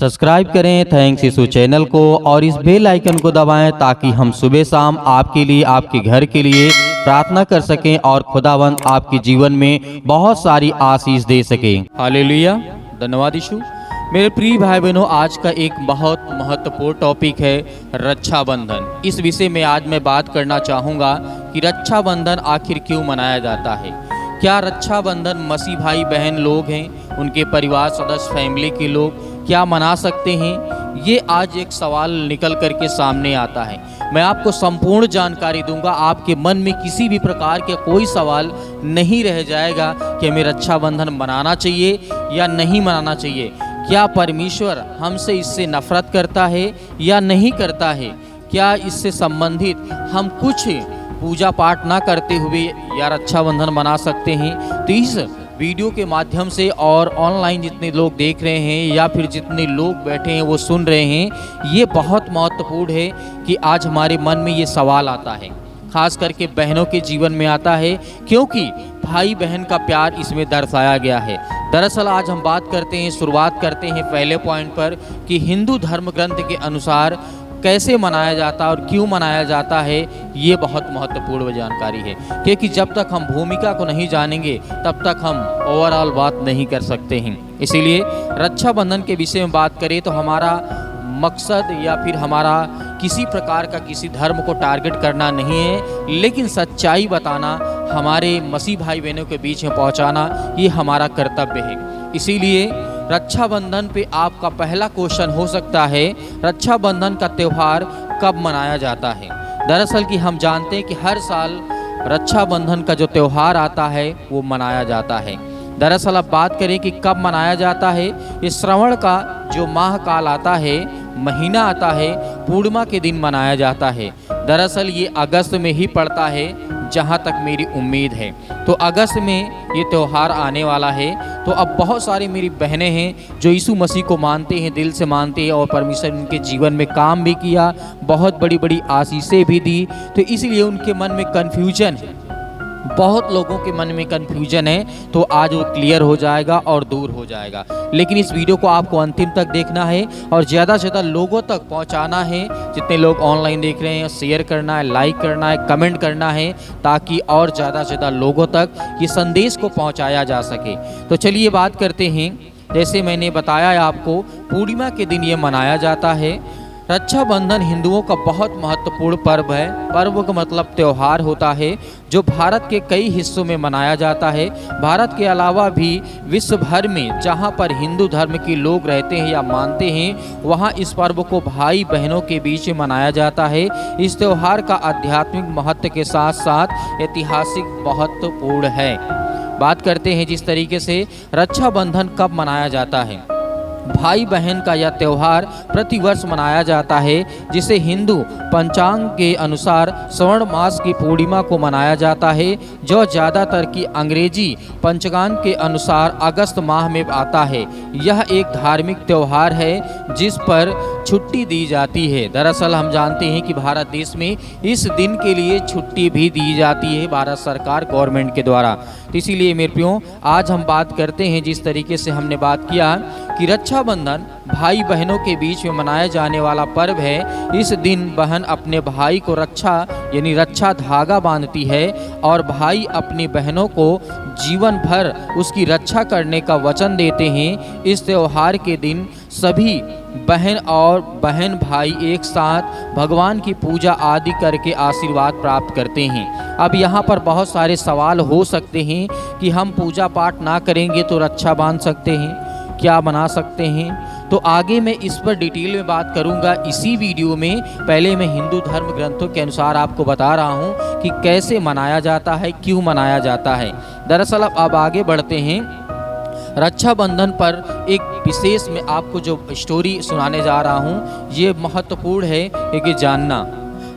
Subscribe करें thanks यीशु channel को और इस बेल आइकन को दबाएं ताकि हम सुबह शाम आपके लिए आपके घर के लिए प्रार्थना कर सकें और खुदावंद आपके जीवन में बहुत सारी आशीष दे सकें। हालेलुया, धन्यवाद यीशु। मेरे प्रिय भाई बहनों, आज का एक बहुत महत्वपूर्ण टॉपिक है रक्षाबंधन। इस विषय में आज मैं बात करना चाहूँगा कि रक्षाबंधन आखिर क्यों मनाया जाता है। क्या रक्षाबंधन मसीह भाई बहन लोग हैं, उनके परिवार सदस्य, फैमिली के लोग क्या मना सकते हैं? ये आज एक सवाल निकल करके सामने आता है। मैं आपको संपूर्ण जानकारी दूंगा, आपके मन में किसी भी प्रकार के कोई सवाल नहीं रह जाएगा कि हमें रक्षाबंधन मनाना चाहिए या नहीं मनाना चाहिए। क्या परमेश्वर हमसे इससे नफरत करता है या नहीं करता है? क्या इससे संबंधित हम कुछ पूजा पाठ ना करते हुए या रक्षाबंधन मना सकते हैं? तो इस वीडियो के माध्यम से और ऑनलाइन जितने लोग देख रहे हैं या फिर जितने लोग बैठे हैं वो सुन रहे हैं, ये बहुत महत्वपूर्ण है कि आज हमारे मन में ये सवाल आता है, खास करके बहनों के जीवन में आता है, क्योंकि भाई बहन का प्यार इसमें दर्शाया गया है। दरअसल आज हम बात करते हैं, शुरुआत करते हैं पहले पॉइंट पर कि हिंदू धर्म ग्रंथ के अनुसार कैसे मनाया जाता है और क्यों मनाया जाता है। ये बहुत महत्वपूर्ण जानकारी है, क्योंकि जब तक हम भूमिका को नहीं जानेंगे तब तक हम ओवरऑल बात नहीं कर सकते हैं। इसीलिए रक्षाबंधन के विषय में बात करें तो हमारा मकसद या फिर हमारा किसी प्रकार का किसी धर्म को टारगेट करना नहीं है, लेकिन सच्चाई बताना, हमारे मसीह भाई बहनों के बीच में पहुंचाना, ये हमारा कर्तव्य है। इसीलिए रक्षाबंधन पे आपका पहला क्वेश्चन हो सकता है, रक्षाबंधन का त्यौहार कब मनाया जाता है। दरअसल कि हम जानते हैं कि हर साल रक्षाबंधन का जो त्यौहार आता है वो मनाया जाता है। दरअसल अब बात करें कि कब मनाया जाता है, इस श्रावण का जो माह काल आता है, महीना आता है, पूर्णिमा के दिन मनाया जाता है। दरअसल ये अगस्त में ही पड़ता है जहाँ तक मेरी उम्मीद है। तो अगस्त में ये त्यौहार आने वाला है। तो अब बहुत सारी मेरी बहनें हैं जो यीशु मसीह को मानते हैं, दिल से मानते हैं और परमेश्वर उनके जीवन में काम भी किया, बहुत बड़ी बड़ी आशीषें भी दी। तो इसलिए उनके मन में कन्फ्यूजन है, बहुत लोगों के मन में कन्फ्यूजन है, तो आज वो क्लियर हो जाएगा और दूर हो जाएगा। लेकिन इस वीडियो को आपको अंतिम तक देखना है और ज़्यादा से ज़्यादा लोगों तक पहुंचाना है। जितने लोग ऑनलाइन देख रहे हैं, शेयर करना है, लाइक करना है, कमेंट करना है, ताकि और ज़्यादा से ज़्यादा लोगों तक ये संदेश को पहुँचाया जा सके। तो चलिए बात करते हैं। जैसे मैंने बताया आपको, पूर्णिमा के दिन ये मनाया जाता है। रक्षाबंधन हिंदुओं का बहुत महत्वपूर्ण पर्व है। पर्व का मतलब त्यौहार होता है, जो भारत के कई हिस्सों में मनाया जाता है। भारत के अलावा भी विश्व भर में जहां पर हिंदू धर्म के लोग रहते हैं या मानते हैं, वहां इस पर्व को भाई बहनों के बीच में मनाया जाता है। इस त्यौहार का आध्यात्मिक महत्व के साथ साथ ऐतिहासिक महत्वपूर्ण है। बात करते हैं जिस तरीके से रक्षाबंधन कब मनाया जाता है। भाई बहन का यह त्यौहार प्रतिवर्ष मनाया जाता है, जिसे हिंदू पंचांग के अनुसार श्रावण मास की पूर्णिमा को मनाया जाता है, जो ज़्यादातर की अंग्रेजी पंचांग के अनुसार अगस्त माह में आता है। यह एक धार्मिक त्यौहार है जिस पर छुट्टी दी जाती है। दरअसल हम जानते हैं कि भारत देश में इस दिन के लिए छुट्टी भी दी जाती है भारत सरकार गवर्नमेंट के द्वारा। तो इसीलिए मेरे प्रियो, आज हम बात करते हैं, जिस तरीके से हमने बात किया कि रक्षाबंधन भाई बहनों के बीच में मनाया जाने वाला पर्व है। इस दिन बहन अपने भाई को रक्षा यानी रक्षा धागा बांधती है और भाई अपनी बहनों को जीवन भर उसकी रक्षा करने का वचन देते हैं। इस त्यौहार के दिन सभी बहन और बहन भाई एक साथ भगवान की पूजा आदि करके आशीर्वाद प्राप्त करते हैं। अब यहाँ पर बहुत सारे सवाल हो सकते हैं कि हम पूजा पाठ ना करेंगे तो रक्षा बांध सकते हैं, क्या बना सकते हैं? तो आगे मैं इस पर डिटेल में बात करूंगा इसी वीडियो में। पहले मैं हिंदू धर्म ग्रंथों के अनुसार आपको बता रहा हूं कि कैसे मनाया जाता है, क्यों मनाया जाता है। दरअसल अब आगे बढ़ते हैं। रक्षाबंधन पर एक विशेष मैं आपको जो स्टोरी सुनाने जा रहा हूं, ये महत्वपूर्ण है कि जानना।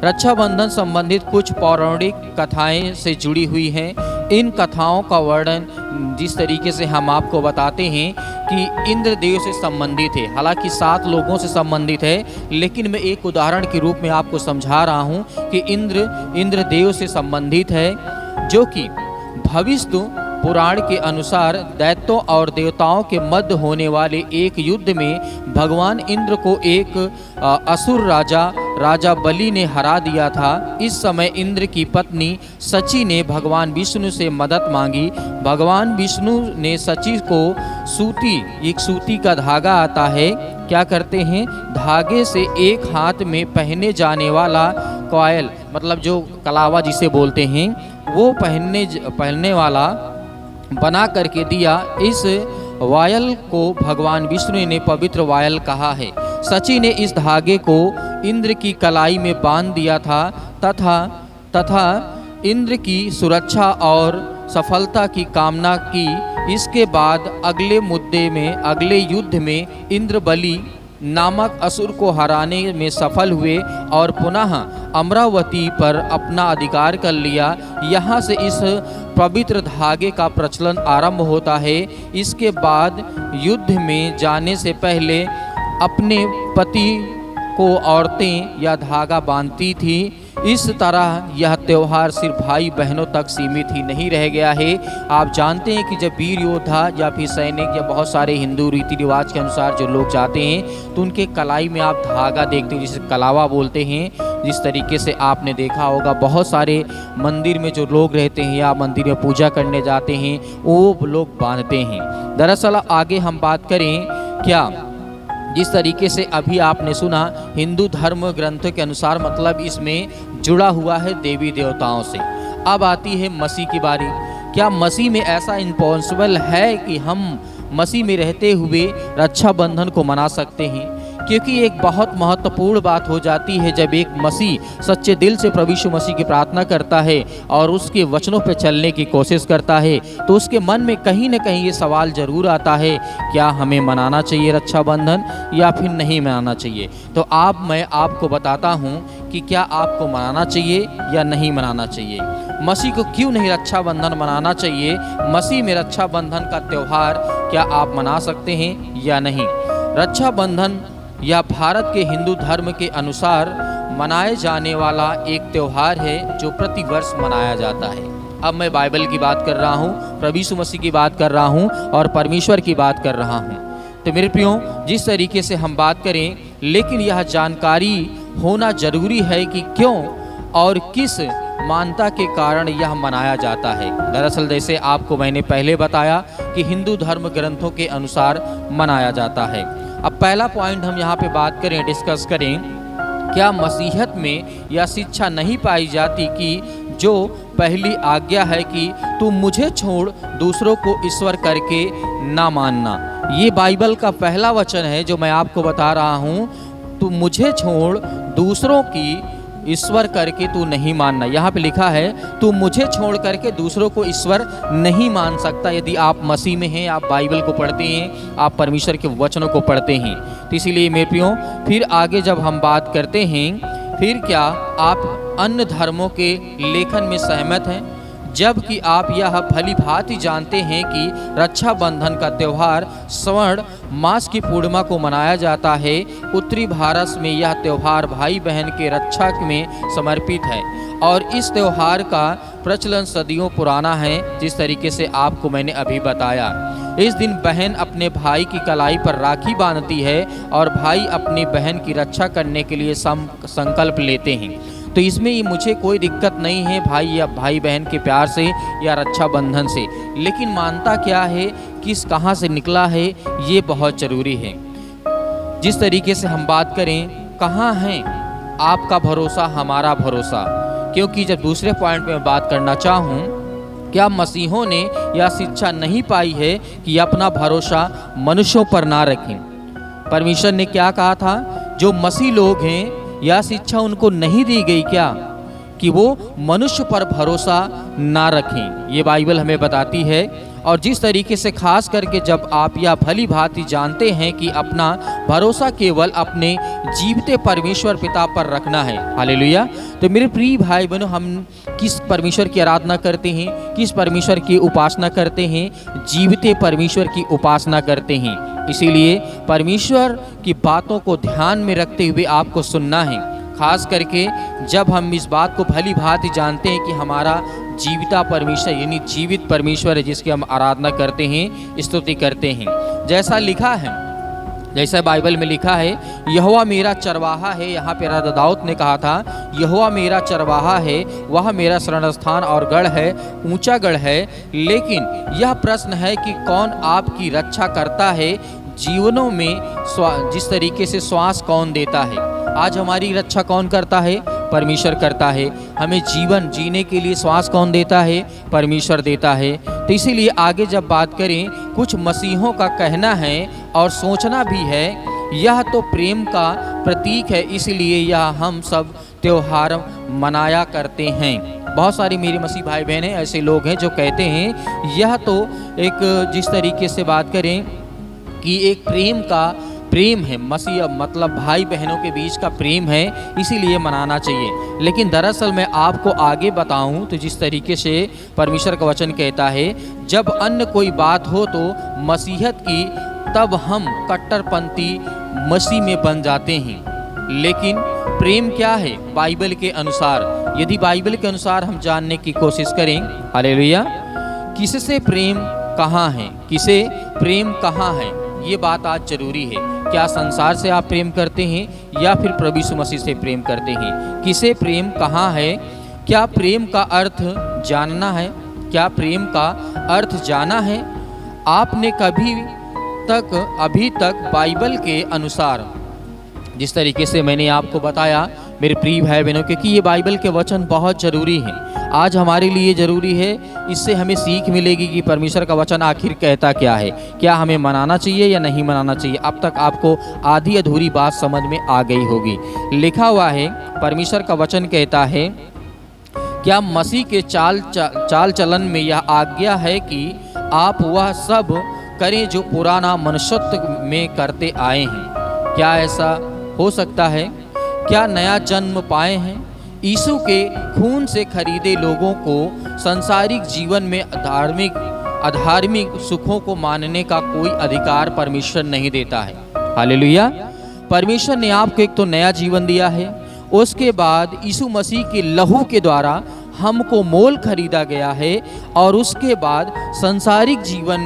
रक्षाबंधन संबंधित कुछ पौराणिक कथाएं से जुड़ी हुई हैं। इन कथाओं का वर्णन जिस तरीके से हम आपको बताते हैं कि इंद्रदेव से संबंधित है। हालांकि 7 लोगों से संबंधित है, लेकिन मैं एक उदाहरण के रूप में आपको समझा रहा हूं कि इंद्रदेव से संबंधित है, जो कि भविष्य पुराण के अनुसार दैत्यों और देवताओं के मध्य होने वाले एक युद्ध में भगवान इंद्र को एक असुर राजा बलि ने हरा दिया था। इस समय इंद्र की पत्नी सची ने भगवान विष्णु से मदद मांगी। भगवान विष्णु ने सची को एक सूती का धागा आता है, क्या करते हैं, धागे से एक हाथ में पहने जाने वाला कॉयल, मतलब जो कलावा जिसे बोलते हैं, वो पहनने वाला बना करके दिया। इस वायल को भगवान विष्णु ने पवित्र वायल कहा है। सची ने इस धागे को इंद्र की कलाई में बांध दिया था तथा इंद्र की सुरक्षा और सफलता की कामना की। इसके बाद अगले युद्ध में इंद्र बलि नामक असुर को हराने में सफल हुए और पुनः अमरावती पर अपना अधिकार कर लिया। यहाँ से इस पवित्र धागे का प्रचलन आरंभ होता है। इसके बाद युद्ध में जाने से पहले अपने पति को औरतें यह धागा बांधती थी। इस तरह यह त्यौहार सिर्फ भाई बहनों तक सीमित ही नहीं रह गया है। आप जानते हैं कि जब वीर योद्धा या फिर सैनिक या बहुत सारे हिंदू रीति रिवाज के अनुसार जो लोग जाते हैं तो उनके कलाई में आप धागा देखते हैं, जिसे कलावा बोलते हैं। जिस तरीके से आपने देखा होगा बहुत सारे मंदिर में जो लोग रहते हैं या मंदिर में पूजा करने जाते हैं वो लोग बांधते हैं। दरअसल आगे हम बात करें, क्या जिस तरीके से अभी आपने सुना हिंदू धर्म ग्रंथों के अनुसार, मतलब इसमें जुड़ा हुआ है देवी देवताओं से। अब आती है मसीह की बारी। क्या मसीह में ऐसा इम्पॉसिबल है कि हम मसीह में रहते हुए रक्षाबंधन को मना सकते हैं? क्योंकि एक बहुत महत्वपूर्ण बात हो जाती है, जब एक मसीह सच्चे दिल से प्रभु यीशु मसीह की प्रार्थना करता है और उसके वचनों पर चलने की कोशिश करता है तो उसके मन में कहीं न कहीं ये सवाल जरूर आता है, क्या हमें मनाना चाहिए रक्षाबंधन या फिर नहीं मनाना चाहिए? तो मैं आपको बताता हूँ कि क्या आपको मनाना चाहिए या नहीं मनाना चाहिए। मसीह को क्यों नहीं रक्षाबंधन मनाना चाहिए? मसीह में रक्षाबंधन का त्यौहार क्या आप मना सकते हैं या नहीं? रक्षाबंधन यह भारत के हिंदू धर्म के अनुसार मनाए जाने वाला एक त्यौहार है जो प्रतिवर्ष मनाया जाता है। अब मैं बाइबल की बात कर रहा हूँ, प्रभु यीशु मसीह की बात कर रहा हूँ और परमेश्वर की बात कर रहा हूँ। तो मेरे प्रियो, जिस तरीके से हम बात करें, लेकिन यह जानकारी होना जरूरी है कि क्यों और किस मान्यता के कारण यह मनाया जाता है। दरअसल जैसे आपको मैंने पहले बताया कि हिंदू धर्म ग्रंथों के अनुसार मनाया जाता है। अब पहला पॉइंट हम यहाँ पे बात करें, डिस्कस करें, क्या मसीहत में यह शिक्षा नहीं पाई जाती कि जो पहली आज्ञा है कि तू मुझे छोड़ दूसरों को ईश्वर करके ना मानना। ये बाइबल का पहला वचन है जो मैं आपको बता रहा हूँ, तू मुझे छोड़ दूसरों की ईश्वर करके तू नहीं मानना। यहाँ पे लिखा है तू मुझे छोड़ करके दूसरों को ईश्वर नहीं मान सकता। यदि आप मसीह में हैं, आप बाइबल को पढ़ते हैं, आप परमेश्वर के वचनों को पढ़ते हैं, तो इसीलिए मेरे प्रियो, फिर आगे जब हम बात करते हैं, फिर क्या आप अन्य धर्मों के लेखन में सहमत हैं? जबकि आप यह भली भांति जानते हैं कि रक्षाबंधन का त्यौहार श्रावण मास की पूर्णिमा को मनाया जाता है। उत्तरी भारत में यह त्यौहार भाई बहन के रक्षा में समर्पित है और इस त्यौहार का प्रचलन सदियों पुराना है। जिस तरीके से आपको मैंने अभी बताया, इस दिन बहन अपने भाई की कलाई पर राखी बांधती है और भाई अपनी बहन की रक्षा करने के लिए संकल्प लेते हैं। तो इसमें मुझे कोई दिक्कत नहीं है भाई या भाई बहन के प्यार से या रक्षाबंधन से, लेकिन मानता क्या है, किस कहाँ से निकला है, ये बहुत ज़रूरी है। जिस तरीके से हम बात करें, कहाँ है आपका भरोसा, हमारा भरोसा? क्योंकि जब दूसरे पॉइंट पे मैं बात करना चाहूँ, क्या मसीहों ने यह शिक्षा नहीं पाई है कि अपना भरोसा मनुष्यों पर ना रखें? परमेश्वर ने क्या कहा था? जो मसीह लोग हैं, यह शिक्षा उनको नहीं दी गई क्या कि वो मनुष्य पर भरोसा ना रखें? ये बाइबल हमें बताती है। और जिस तरीके से खास करके जब आप यह भली भांति जानते हैं कि अपना भरोसा केवल अपने जीवते परमेश्वर पिता पर रखना है, हालेलुया। तो मेरे प्रिय भाई बहनों, हम किस परमेश्वर की आराधना करते हैं, किस परमेश्वर की उपासना करते हैं? जीवते परमेश्वर की उपासना करते हैं। इसीलिए परमेश्वर की बातों को ध्यान में रखते हुए आपको सुनना है, खास करके जब हम इस बात को भली भांति जानते हैं कि हमारा जीविता परमेश्वर यानी जीवित परमेश्वर है, जिसकी हम आराधना करते हैं, स्तुति करते हैं। जैसा लिखा है, जैसा बाइबल में लिखा है, यहोवा मेरा चरवाहा है। यहाँ पे राजा दाऊद ने कहा था, यहोवा मेरा चरवाहा है, वह मेरा शरण स्थान और गढ़ है, ऊंचा गढ़ है। लेकिन यह प्रश्न है कि कौन आपकी रक्षा करता है, जीवनों में जिस तरीके से श्वास कौन देता है। आज हमारी रक्षा कौन करता है? परमेश्वर करता है। हमें जीवन जीने के लिए श्वास कौन देता है? परमेश्वर देता है। तो इसीलिए आगे जब बात करें, कुछ मसीहों का कहना है और सोचना भी है, यह तो प्रेम का प्रतीक है, इसलिए यह हम सब त्योहार मनाया करते हैं। बहुत सारे मेरे मसीह भाई बहन ऐसे लोग हैं जो कहते हैं यह तो एक, जिस तरीके से बात करें कि एक प्रेम है, मसीह मतलब भाई बहनों के बीच का प्रेम है, इसीलिए मनाना चाहिए। लेकिन दरअसल मैं आपको आगे बताऊं तो जिस तरीके से परमेश्वर का वचन कहता है, जब अन्य कोई बात हो तो मसीहत की, तब हम कट्टरपंथी मसीह में बन जाते हैं। लेकिन प्रेम क्या है बाइबल के अनुसार? यदि बाइबल के अनुसार हम जानने की कोशिश करें, हालेलुया, किससे प्रेम कहाँ है, किसे प्रेम कहाँ है, ये बात आज जरूरी है। क्या संसार से आप प्रेम करते हैं या फिर प्रभु यीशु मसीह से प्रेम करते हैं? किसे प्रेम कहाँ है? क्या प्रेम का अर्थ जानना है? क्या प्रेम का अर्थ जाना है? आपने अभी तक बाइबल के अनुसार, जिस तरीके से मैंने आपको बताया मेरे प्रिय भाई बहनों, क्योंकि ये बाइबल के वचन बहुत ज़रूरी हैं, आज हमारे लिए ज़रूरी है। इससे हमें सीख मिलेगी कि परमेश्वर का वचन आखिर कहता क्या है, क्या हमें मनाना चाहिए या नहीं मनाना चाहिए। अब तक आपको आधी अधूरी बात समझ में आ गई होगी। लिखा हुआ है, परमेश्वर का वचन कहता है, क्या मसीह के चाल चलन में यह आज्ञा है कि आप वह सब करें जो पुराना मनुष्यत्व में करते आए हैं? क्या ऐसा हो सकता है? क्या नया जन्म पाए हैं? यीशु के खून से खरीदे लोगों को सांसारिक जीवन में अधार्मिक सुखों को मानने का कोई अधिकार परमेश्वर नहीं देता है। हालेलुया। परमेश्वर ने आपको एक तो नया जीवन दिया है, उसके बाद यीशु मसीह के लहू के द्वारा हमको मोल खरीदा गया है, और उसके बाद सांसारिक जीवन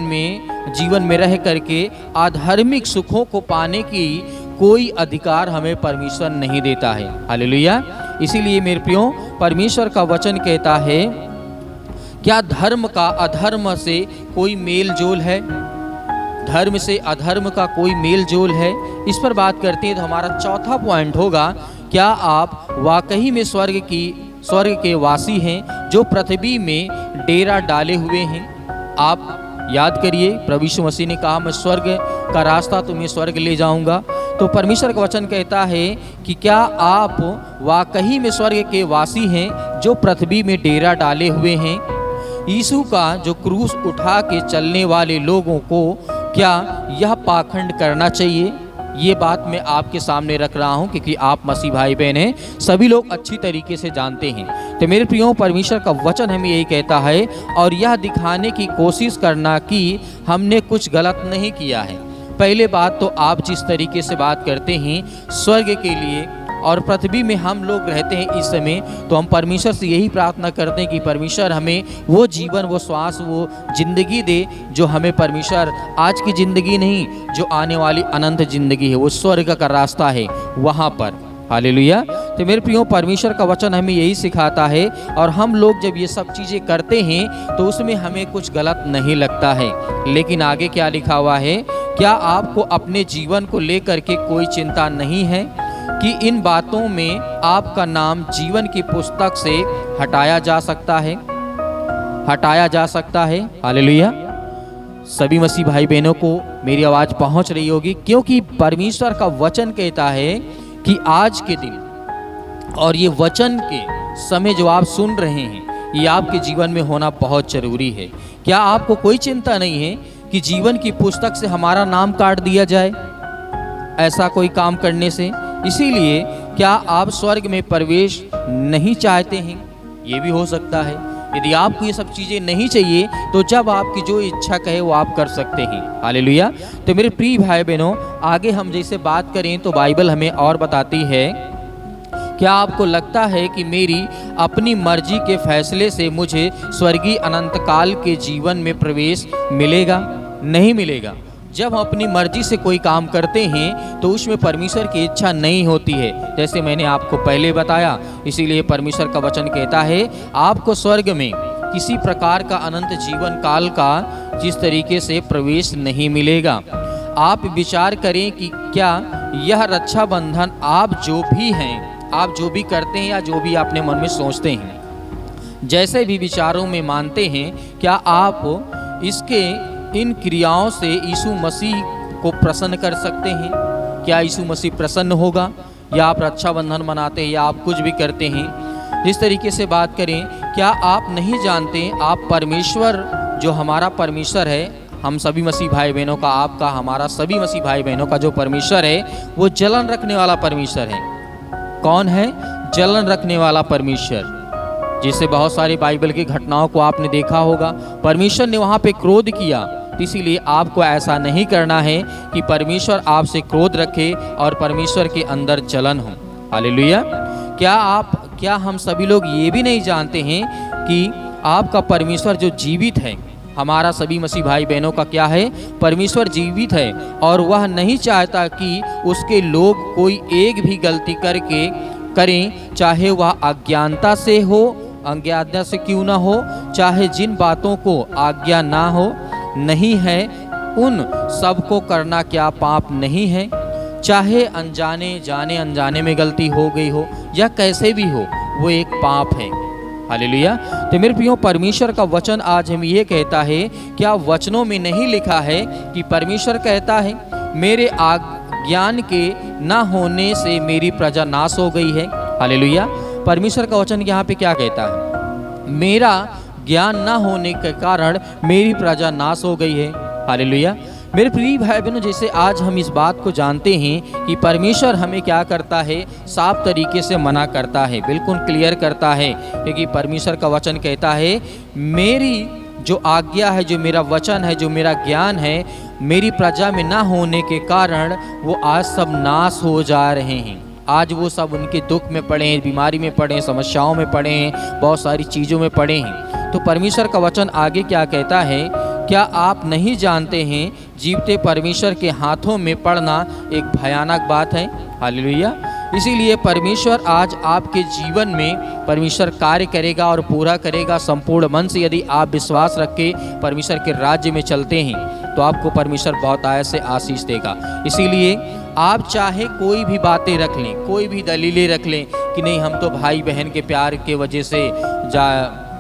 में रह करके आधार्मिक सुखों को पाने की कोई अधिकार हमें परमेश्वर नहीं देता है। हालेलुया। इसीलिए मेरे प्रियो, परमेश्वर का वचन कहता है, क्या धर्म का अधर्म से कोई मेल जोल है? धर्म से अधर्म का कोई मेल जोल है? इस पर बात करते हैं तो हमारा चौथा पॉइंट होगा, क्या आप वाकई में स्वर्ग के वासी हैं जो पृथ्वी में डेरा डाले हुए हैं? आप याद करिए, प्रभु यीशु मसीह ने कहा, मैं स्वर्ग का रास्ता तुम्हें स्वर्ग ले जाऊंगा। तो परमेश्वर का वचन कहता है कि क्या आप वाकई में स्वर्ग के वासी हैं जो पृथ्वी में डेरा डाले हुए हैं? यीशु का जो क्रूस उठा के चलने वाले लोगों को क्या यह पाखंड करना चाहिए? ये बात मैं आपके सामने रख रहा हूँ क्योंकि आप मसीह भाई बहन हैं, सभी लोग अच्छी तरीके से जानते हैं। तो मेरे प्रियो, परमेश्वर का वचन हमें यही कहता है, और यह दिखाने की कोशिश करना कि हमने कुछ गलत नहीं किया है। पहले बात तो आप जिस तरीके से बात करते हैं स्वर्ग के लिए और पृथ्वी में हम लोग रहते हैं इस समय, तो हम परमेश्वर से यही प्रार्थना करते हैं कि परमेश्वर हमें वो जीवन, वो श्वास, वो जिंदगी दे जो हमें परमेश्वर आज की ज़िंदगी नहीं, जो आने वाली अनंत ज़िंदगी है, वो स्वर्ग का रास्ता है वहाँ पर। हालेलुया। तो मेरे प्रियो, परमेश्वर का वचन हमें यही सिखाता है, और हम लोग जब ये सब चीज़ें करते हैं तो उसमें हमें कुछ गलत नहीं लगता है। लेकिन आगे क्या लिखा हुआ है, क्या आपको अपने जीवन को लेकर के कोई चिंता नहीं है कि इन बातों में आपका नाम जीवन की पुस्तक से हटाया जा सकता है? हालेलुया। सभी मसीह भाई बहनों को मेरी आवाज़ पहुंच रही होगी, क्योंकि परमेश्वर का वचन कहता है कि आज के दिन और ये वचन के समय जो आप सुन रहे हैं, ये आपके जीवन में होना बहुत ज़रूरी है। क्या आपको कोई चिंता नहीं है कि जीवन की पुस्तक से हमारा नाम काट दिया जाए ऐसा कोई काम करने से? इसीलिए क्या आप स्वर्ग में प्रवेश नहीं चाहते हैं? ये भी हो सकता है। यदि आपको ये सब चीज़ें नहीं चाहिए तो जब आपकी जो इच्छा कहे वो आप कर सकते हैं। हालेलुया। तो मेरे प्रिय भाई बहनों, आगे हम जैसे बात करें तो बाइबल हमें और बताती है क्या आपको लगता है कि मेरी अपनी मर्जी के फैसले से मुझे स्वर्गीय अनंत काल के जीवन में प्रवेश मिलेगा? नहीं मिलेगा। जब हम अपनी मर्जी से कोई काम करते हैं तो उसमें परमेश्वर की इच्छा नहीं होती है, जैसे मैंने आपको पहले बताया। इसीलिए परमेश्वर का वचन कहता है आपको स्वर्ग में किसी प्रकार का अनंत जीवन काल का जिस तरीके से प्रवेश नहीं मिलेगा। आप विचार करें कि क्या यह रक्षा बंधन आप जो भी हैं, आप जो भी करते हैं या जो भी अपने मन में सोचते हैं, जैसे भी विचारों में मानते हैं, क्या आप इसके इन क्रियाओं से यीशु मसीह को प्रसन्न कर सकते हैं? क्या यीशु मसीह प्रसन्न होगा? या आप रक्षाबंधन मनाते हैं या आप कुछ भी करते हैं, इस तरीके से बात करें, क्या आप नहीं जानते आप परमेश्वर जो हमारा परमेश्वर है, हम सभी मसीह भाई बहनों का, आपका, हमारा सभी मसीह भाई बहनों का जो परमेश्वर है वो जलन रखने वाला परमेश्वर है। कौन है? जलन रखने वाला परमेश्वर, जिससे बहुत सारी बाइबल की घटनाओं को आपने देखा होगा। परमेश्वर ने वहाँ पे क्रोध किया, इसीलिए आपको ऐसा नहीं करना है कि परमेश्वर आपसे क्रोध रखे और परमेश्वर के अंदर जलन हो। हालेलुया। क्या हम सभी लोग ये भी नहीं जानते हैं कि आपका परमेश्वर जो जीवित है, हमारा सभी मसीह भाई बहनों का क्या है? परमेश्वर जीवित है और वह नहीं चाहता कि उसके लोग कोई एक भी गलती करें, चाहे वह अज्ञानता से हो, अज्ञानता से क्यों ना हो, चाहे जिन बातों को आज्ञा ना हो नहीं है, उन सब को करना क्या पाप नहीं है? चाहे अनजाने में गलती हो गई हो या कैसे भी हो, वो एक पाप है। हालेलुया। तो मेरे प्रियो, परमेश्वर का वचन आज हम ये कहता है, क्या वचनों में नहीं लिखा है कि परमेश्वर कहता है मेरे ज्ञान के ना होने से मेरी प्रजा नाश हो गई है। हालेलुया। परमेश्वर का वचन यहाँ पे क्या कहता है? मेरा ज्ञान ना होने के कारण मेरी प्रजा नाश हो गई है। हालेलुया। मेरे प्रिय भाई बहनों, जैसे आज हम इस बात को जानते हैं कि परमेश्वर हमें क्या करता है, साफ तरीके से मना करता है, बिल्कुल क्लियर करता है, क्योंकि परमेश्वर का वचन कहता है मेरी जो आज्ञा है, जो मेरा वचन है, जो मेरा ज्ञान है, मेरी प्रजा में ना होने के कारण वो आज सब नाश हो जा रहे हैं। आज वो सब उनके दुख में पड़े हैं, बीमारी में पड़े हैं, समस्याओं में पड़े हैं, बहुत सारी चीज़ों में पड़े हैं। तो परमेश्वर का वचन आगे क्या कहता है? क्या आप नहीं जानते हैं जीवते परमेश्वर के हाथों में पड़ना एक भयानक बात है? हालेलुया। इसीलिए परमेश्वर आज आपके जीवन में परमेश्वर कार्य करेगा और पूरा करेगा संपूर्ण मन से। यदि आप विश्वास रख के परमेश्वर के राज्य में चलते हैं तो आपको परमेश्वर बहुत आय से आशीष देगा। इसीलिए आप चाहे कोई भी बातें रख लें, कोई भी दलीलें रख लें कि नहीं हम तो भाई बहन के प्यार के वजह से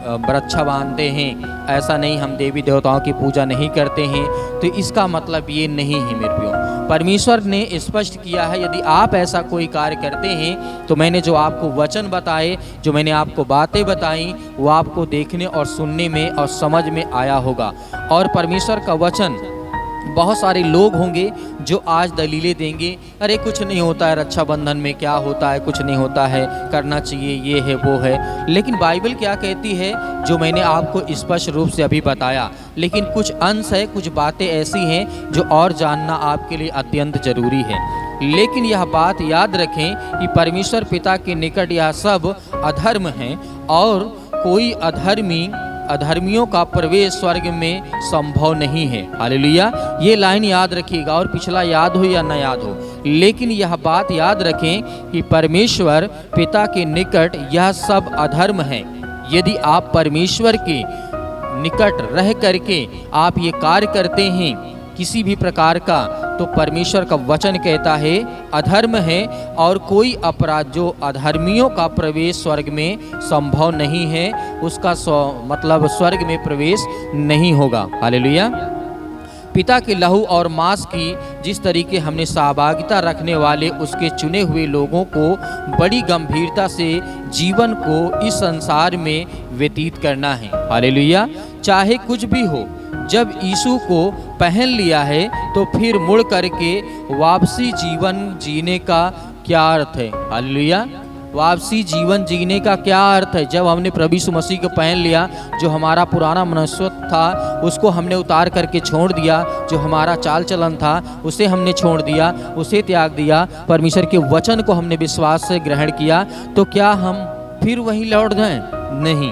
रक्षा बांधते हैं, ऐसा नहीं, हम देवी देवताओं की पूजा नहीं करते हैं, तो इसका मतलब ये नहीं है मेरे प्रियो। परमेश्वर ने स्पष्ट किया है, यदि आप ऐसा कोई कार्य करते हैं तो मैंने जो आपको वचन बताए, जो मैंने आपको बातें बताई, वो आपको देखने और सुनने में और समझ में आया होगा। और परमेश्वर का वचन, बहुत सारे लोग होंगे जो आज दलीलें देंगे, अरे कुछ नहीं होता है, रक्षाबंधन में क्या होता है, कुछ नहीं होता है, करना चाहिए, ये है वो है। लेकिन बाइबल क्या कहती है, जो मैंने आपको स्पष्ट रूप से अभी बताया, लेकिन कुछ अंश है, कुछ बातें ऐसी हैं जो और जानना आपके लिए अत्यंत जरूरी है। लेकिन यह बात याद रखें कि परमेश्वर पिता के निकट यह सब अधर्म है और कोई अधर्मियों का प्रवेश स्वर्ग में संभव नहीं है। हालेलुया। ये लाइन याद रखिएगा, और पिछला याद हो या न याद हो, लेकिन यह बात याद रखें कि परमेश्वर पिता के निकट यह सब अधर्म है। यदि आप परमेश्वर के निकट रह करके आप ये कार्य करते हैं किसी भी प्रकार का, तो परमेश्वर का वचन कहता है अधर्म है और कोई अपराध, जो अधर्मियों का प्रवेश स्वर्ग में संभव नहीं है, उसका मतलब स्वर्ग में प्रवेश नहीं होगा। हालेलुया। पिता के लहू और मांस की जिस तरीके हमने सहभागिता रखने वाले उसके चुने हुए लोगों को बड़ी गंभीरता से जीवन को इस संसार में व्यतीत करना है। हालेलुया। चाहे कुछ भी हो, जब यीशु को पहन लिया है तो फिर मुड़ करके वापसी जीवन जीने का क्या अर्थ है? हालेलुया। वापसी जीवन जीने का क्या अर्थ है? जब हमने प्रभु यीशु मसीह को पहन लिया, जो हमारा पुराना मनुष्य था उसको हमने उतार करके छोड़ दिया, जो हमारा चाल चलन था उसे हमने छोड़ दिया, उसे त्याग दिया, परमेश्वर के वचन को हमने विश्वास से ग्रहण किया, तो क्या हम फिर वहीं लौट जाएं? नहीं,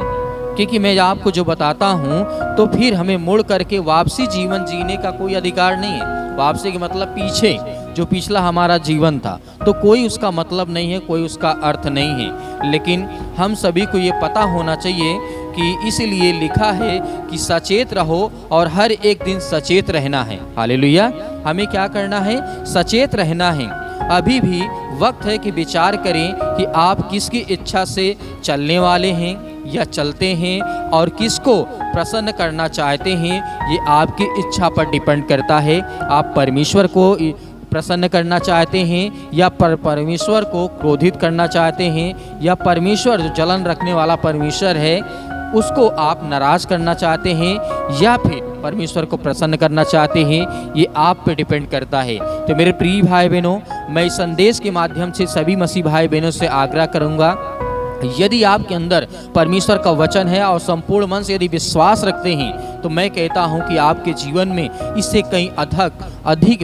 क्योंकि मैं आपको जो बताता हूँ तो फिर हमें मुड़ करके वापसी जीवन जीने का कोई अधिकार नहीं है। वापसी का मतलब पीछे जो पिछला हमारा जीवन था, तो कोई उसका मतलब नहीं है, कोई उसका अर्थ नहीं है। लेकिन हम सभी को ये पता होना चाहिए कि इसलिए लिखा है कि सचेत रहो और हर एक दिन सचेत रहना है। हालेलुया। हमें क्या करना है? सचेत रहना है। अभी भी वक्त है कि विचार करें कि आप किसकी इच्छा से चलने वाले हैं या चलते हैं, और किसको प्रसन्न करना चाहते हैं, ये आपकी इच्छा पर डिपेंड करता है। आप परमेश्वर को प्रसन्न करना चाहते हैं या परमेश्वर को क्रोधित करना चाहते हैं, या परमेश्वर जो जलन रखने वाला परमेश्वर है उसको आप नाराज़ करना चाहते हैं, या फिर परमेश्वर को प्रसन्न करना चाहते हैं, ये आप पे डिपेंड करता है। तो मेरे प्रिय भाई बहनों, मैं इस संदेश के माध्यम से सभी मसीह भाई बहनों से आग्रह करूंगा, यदि आपके अंदर परमेश्वर का वचन है और संपूर्ण मन से यदि विश्वास रखते हैं, तो मैं कहता हूं कि आपके जीवन में इससे कहीं अधिक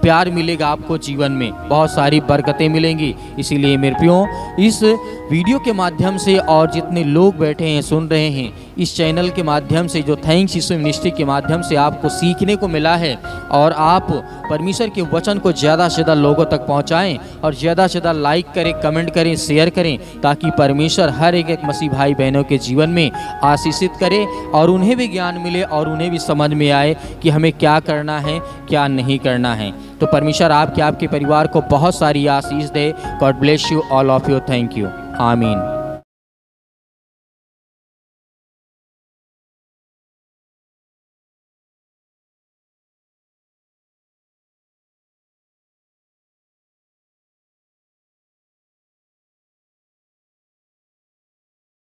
प्यार मिलेगा। आपको जीवन में बहुत सारी बरकतें मिलेंगी। इसीलिए मेरे प्रियो, इस वीडियो के माध्यम से और जितने लोग बैठे हैं सुन रहे हैं, इस चैनल के माध्यम से जो थैंक्स यीशु मिनिस्ट्री के माध्यम से आपको सीखने को मिला है, और आप परमेश्वर के वचन को ज़्यादा से ज़्यादा लोगों तक पहुंचाएं और ज़्यादा से ज़्यादा लाइक करें, कमेंट करें, शेयर करें, ताकि परमेश्वर हर एक मसीह भाई बहनों के जीवन में आशीषित करे और उन्हें भी ज्ञान मिले और उन्हें भी समझ में आए कि हमें क्या करना है, क्या नहीं करना है। तो परमेश्वर आपके परिवार को बहुत सारी आशीष दे। God bless you all of you. Thank you. आमीन।